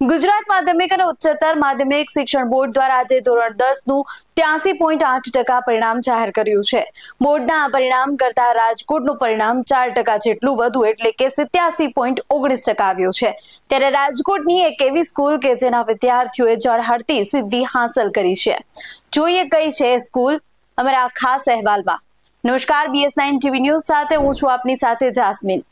ગુજરાત માધ્યમિક અને ઉચ્ચતર માધ્યમિક શિક્ષણ બોર્ડ દ્વારા આજે ધોરણ 10 નું 83.8% પરિણામ જાહેર કર્યું છે. બોર્ડના આ પરિણામ કરતા રાજકોટનું પરિણામ 4% જેટલું વધુ એટલે કે 87.19% આવ્યું છે. ત્યારે રાજકોટની એક એવી સ્કૂલ કે જેના વિદ્યાર્થીઓએ ઝળહળતી સિદ્ધિ હાંસલ કરી છે. જોઈએ કઈ છે સ્કૂલ અમારા ખાસ અહેવાલમાં. નમસ્કાર, BS9 TV ન્યૂઝ સાથે હું છું આપની સાથે જાસ્મીન.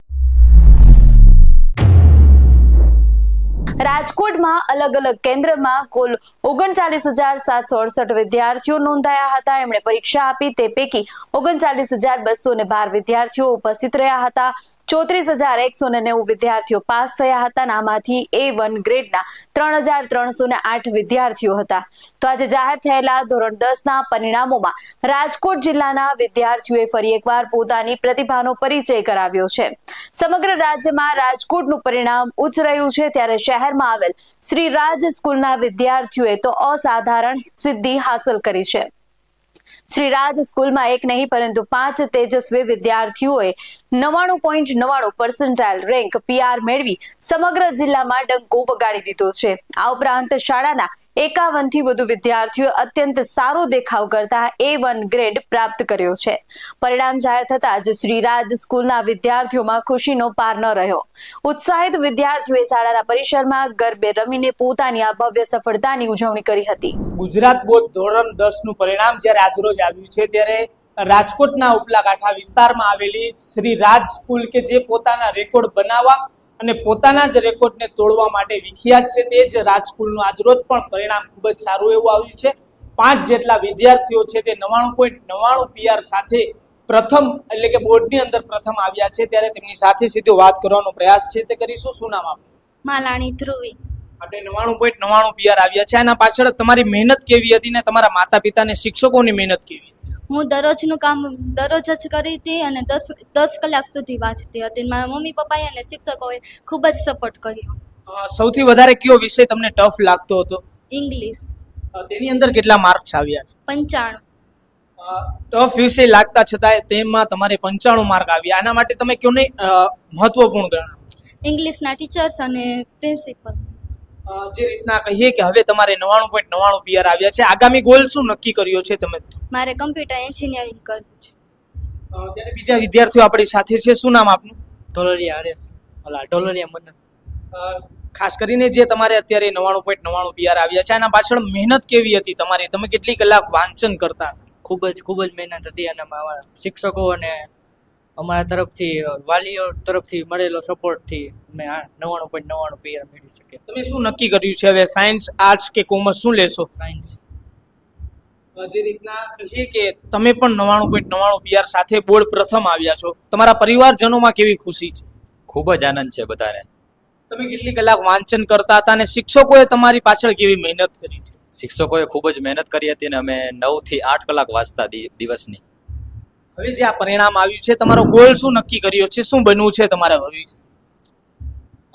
રાજકોટમાં અલગ અલગ કેન્દ્રમાં કુલ 39,768 વિદ્યાર્થીઓ નોંધાયા હતા. એમણે પરીક્ષા આપી તે પૈકી 39,212 વિદ્યાર્થીઓ ઉપસ્થિત રહ્યા હતા. 34,190 વિદ્યાર્થીઓ પાસ થયા હતા. આમાંથી A1 ગ્રેડના 3,308 વિદ્યાર્થીઓ હતા. તો આજે જાહેર થયેલા ધોરણ 10ના પરિણામોમાં રાજકોટ જિલ્લાના વિદ્યાર્થીઓએ ફરી એકવાર પોતાની પ્રતિભાનો પરિચય કરાવ્યો છે. સમગ્ર રાજ્યમાં રાજકોટનું પરિણામ ઉચ્ચ રહ્યું છે, ત્યારે શહેરમાં આવેલ શ્રી રાજ સ્કૂલના વિદ્યાર્થીઓએ તો અસાધારણ સિદ્ધિ હાંસલ કરી છે. શ્રી રાજ સ્કૂલમાં એક નહીં પરંતુ 5 તેજસ્વી વિદ્યાર્થીઓએ 99.99% રેન્ક PR મેળવી સમગ્ર જિલ્લામાં ડંકો વગાડી દીધો છે. આ ઉપરાંત શાળાના 51 થી વધુ વિદ્યાર્થીઓએ અત્યંત સારો દેખાવ કરતા A1 ગ્રેડ પ્રાપ્ત કર્યો છે. પરિણામ જાહેર થતા જ શ્રી રાજ સ્કૂલના વિદ્યાર્થીઓમાં ખુશીનો પાર ન રહ્યો. ઉત્સાહિત વિદ્યાર્થીઓએ શાળાના પરિસરમાં ગરબે રમીને પોતાની આ ભવ્ય સફળતાની ઉજવણી કરી હતી. ગુજરાત બોર્ડ ધોરણ 10 નું પરિણામ જ્યારે આજરોજ આવ્યું છે, ત્યારે રાજકોટના ઉપલા કાંઠા વિસ્તારમાં આવેલી શ્રી રાજ સ્કૂલ કે જે પોતાના રેકોર્ડ બનાવવા અને પોતાના જ રેકોર્ડને તોડવા માટે વિખ્યાત છે, તે જ રાજ સ્કૂલનું આજરોજ પણ પરિણામ ખૂબ જ સારું એવું આવ્યું છે. 5 જેટલા વિદ્યાર્થીઓ છે તે 99.99 PR સાથે પ્રથમ એટલે કે બોર્ડની અંદર પ્રથમ આવ્યા છે. ત્યારે તેમની સાથે સીધો વાત કરવાનો પ્રયાસ છે તે કરીશું. શું નામ આપનું? માલાણી ધ્રુવી. આપણે 99.99 PR આવ્યા છે. આના પાછળ તમારી મહેનત કેવી હતી ને તમારા માતા પિતા અને શિક્ષકોની મહેનત કેવી? હું દરરોજનું કામ દરરોજ જ કરી હતી અને 10 કલાક સુધી વાંચતી હતી. મારા મમ્મી પપ્પાએ અને શિક્ષકોએ ખૂબ જ સપોર્ટ કર્યો. સૌથી વધારે કયો વિષય તમને ટફ લાગતો હતો? ઇંગ્લિશ. તેની અંદર કેટલા માર્ક્સ આવ્યા છે? 95. ટફ વિષય લાગતા છતાંય તેમાં તમારે 95 માર્ક આવ્યા. આના માટે તમે કયો નહીં મહત્વપૂર્ણ ગણો? ઇંગ્લિશના ટીચર્સ અને પ્રિન્સિપલ. જે રીતના કહીએ કે હવે તમારે 99.99 PR આવ્યા છે, આગામી ગોલ શું નક્કી કર્યો છે તમે? મારે કમ્પ્યુટર એન્જિનિયરિંગ કરવું છે. ત્યારે બીજા વિદ્યાર્થીઓ આપણી સાથે છે. શું નામ આપનું? ઢોલરિયા હરેશ. ઢોલરિયા મદન. ખાસ કરીને જે તમારે અત્યારે 99.99 PR આવ્યા છે, આના પાછળ મહેનત કેવી હતી તમારી? તમે કેટલી કલાક વાંચન કરતા? ખૂબ જ મહેનત હતી અને અમારા શિક્ષકો અને અમારા તરફથી વાલીઓ તરફથી મળેલો સપોર્ટથી અમે 99.99 PR મેળવી શકીએ. તમે શું નક્કી કર્યું છે હવે? સાયન્સ, આર્ટ્સ કે કોમર્સ શું લેશો? સાયન્સ. જે રીતના કહીએ કે તમે પણ 99.99 PR સાથે બોર્ડ પ્રથમ આવ્યા છો, તમારા પરિવારજનોમાં કેવી ખુશી છે? ખૂબ જ આનંદ છે બધાને. તમે કેટલી કલાક વાંચન કરતા હતા અને શિક્ષકોએ તમારી પાછળ કેવી મહેનત કરી છે? શિક્ષકોએ ખૂબ જ મહેનત કરી હતી અને અમે 9 થી 8 કલાક વાંચતા દિવસની. હવે જે આ પરિણામ આવ્યું છે, તમારો ગોલ શું નક્કી કર્યો છે? શું બનવું છે તમારા ભવિષ્ય?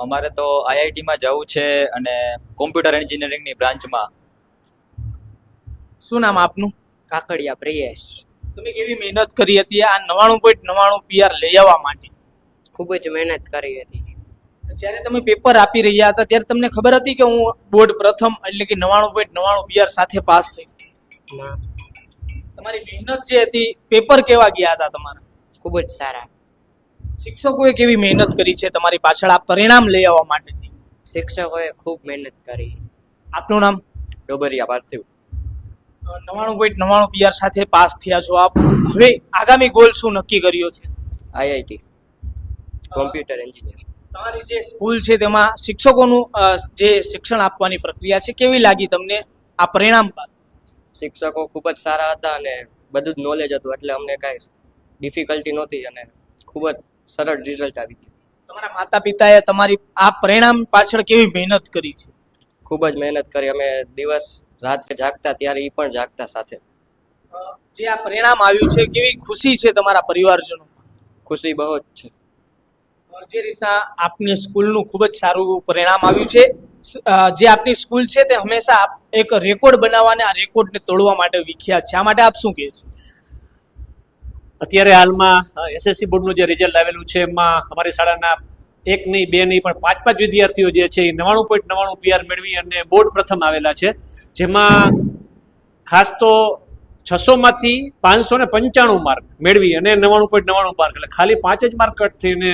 અમારે તો IIT માં જવું છે અને કોમ્પ્યુટર એન્જિનિયરિંગની બ્રાન્ચમાં. શું નામ આપનું? કાકડિયા પ્રિયેશ. તમે કેવી મહેનત કરી હતી આ 99.99 PR લઈ આવવા માટે? ખૂબ જ મહેનત કરી હતી. જ્યારે તમે પેપર આપી રહ્યા હતા ત્યારે તમને ખબર હતી કે હું બોર્ડ પ્રથમ એટલે કે 99.99 PR સાથે પાસ થઈ? ના. તમારી મહેનત જે હતી, પેપર કેવા ગયા હતા તમારા? ખૂબ જ સારા. શિક્ષકોએ કેવી મહેનત કરી છે તમારી પાછળ આ પરિણામ લઈ આવવા માટે? શિક્ષકોએ ખૂબ મહેનત કરી. આપનું નામ? ડોબરિયા પાર્થિવ. 99.99 PR સાથે પાસ થયા છો આપ. હવે આગામી ગોલ શું નક્કી કર્યો છે? IIT computer engineer. તમારી જે સ્કૂલ છે તેમાં શિક્ષકોનું જે શિક્ષણ આપવાની પ્રક્રિયા છે, કેવી લાગી તમને આ પરિણામ બાદ? શિક્ષકો ખૂબ જ સારા હતા અને બધું જ નોલેજ હતું, એટલે અમને કાંઈ ડિફિકલ્ટી નહોતી અને ખૂબ જ સરળ રિઝલ્ટ આવી ગયું. તમારા માતા પિતાએ તમારી આ પરિણામ પાછળ કેવી મહેનત કરી છે? ખૂબ જ મહેનત કરી. અમે દિવસ રાત્રે જાગતા ત્યારે એ પણ જાગતા સાથે. જે આ પરિણામ આવ્યું છે, કેવી ખુશી છે તમારા પરિવારજનો? ખુશી બહુ જ છે. જે રીતના આપની સ્કૂલનું ખૂબ જ સારું પરિણામ આવ્યું છે, જે આપની સ્કૂલ છે તે હંમેશા એક રેકોર્ડ બનાવવાને આ રેકોર્ડને તોડવા માટે વિખ્યાત છે. આ માટે આપ શું કહેશો? અત્યારે હાલમાં SSC બોર્ડનું જે રિઝલ્ટ આવેલું છે એમાં અમારી શાળાના એક નહીં, બે નહીં, પણ 5 વિદ્યાર્થીઓ જે છે એ 99.99 PR મેળવી અને બોર્ડ પ્રથમ આવેલા છે. જેમાં ખાસ તો 600માંથી 595 માર્ક મેળવી અને 99.99 માર્ક, એટલે ખાલી 5 જ માર્ક કટ થઈને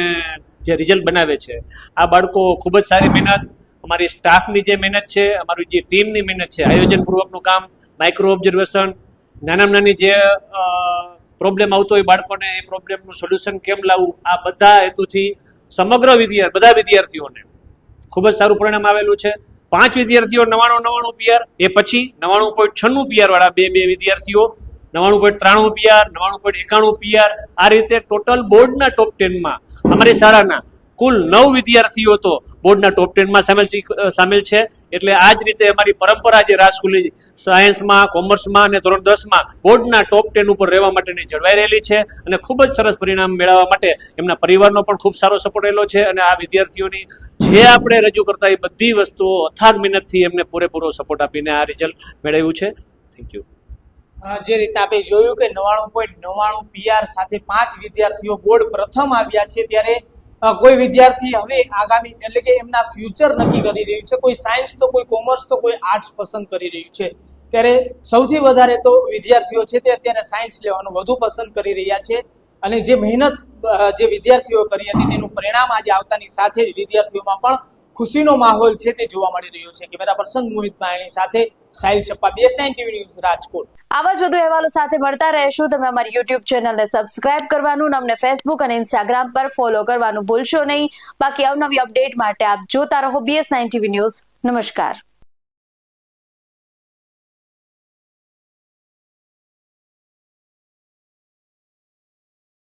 જે રિઝલ્ટ બનાવે છે. આ બાળકો ખૂબ જ સારી મહેનત, અમારી સ્ટાફની જે મહેનત છે, અમારી જે ટીમની મહેનત છે, આયોજનપૂર્વકનું કામ, માઇક્રો ઓબ્ઝર્વેશન, નાની જે પ્રોબ્લેમ આવતો હોય બાળકોને એ પ્રોબ્લેમનું સોલ્યુશન કેમ લાવવું, આ બધા હેતુથી સમગ્ર બધા વિદ્યાર્થીઓને ખૂબ જ સારું પરિણામ આવેલું છે. 5 વિદ્યાર્થીઓ 99 PR, એ પછી 99.96 PR વાળા બે વિદ્યાર્થીઓ 99.93 PR, 99.91 PR, આ રીતે ટોટલ બોર્ડના ટોપ 10માં અમારી શાળાના કુલ 9 વિદ્યાર્થીઓ તો બોર્ડના ટોપ 10માં સામેલ છે. એટલે આ જ રીતે અમારી પરંપરા જે રાજસ્કૂલની સાયન્સમાં, કોમર્સમાં અને ધોરણ 10માં બોર્ડના ટોપ 10 ઉપર રહેવા માટેની જળવાઈ રહેલી છે. અને ખૂબ જ સરસ પરિણામ મેળવવા માટે એમના પરિવારનો પણ ખૂબ સારો સપોર્ટ રહેલો છે. અને આ વિદ્યાર્થીઓની જે આપણે રજૂ કરતા એ બધી વસ્તુઓ અથાગ મહેનતથી એમને પૂરેપૂરો સપોર્ટ આપીને આ રિઝલ્ટ મેળવ્યું છે. Thank you. જે રીતે આપણે જોયું કે 99.99 PR સાથે 5 વિદ્યાર્થીઓ બોર્ડ પ્રથમ આવ્યા છે, ત્યારે કોઈ વિદ્યાર્થી હવે આગામી એટલે કે એમના ફ્યુચર નક્કી કરી રહ્યું છે. કોઈ સાયન્સ તો કોઈ કોમર્સ તો કોઈ આર્ટ્સ પસંદ કરી રહ્યું છે. ત્યારે સૌથી વધારે તો વિદ્યાર્થીઓ છે તે અત્યારે સાયન્સ લેવાનું વધુ પસંદ કરી રહ્યા છે. અને જે મહેનત જે વિદ્યાર્થીઓ કરી હતી તેનું પરિણામ આજે આવતાની સાથે જ વિદ્યાર્થીઓમાં પણ ખુશીનો માહોલ છે તે જોવા મળી રહ્યો છે. કેમેરા પર્સન મોહિત માયણી સાથે Sahil Chhappa, BS9 TV news, Rajkot. આવા જ વધુ અહેવાલો સાથે મળતા રહેશું. તમે અમારી YouTube ચેનલને સબસ્ક્રાઇબ કરવાનું, અમને Facebook અને Instagram પર ફોલો કરવાનું ભૂલશો નહીં. બાકી અવનવી અપડેટ માટે આપ જોતા રહો BS9 TV ન્યૂઝ. નમસ્કાર.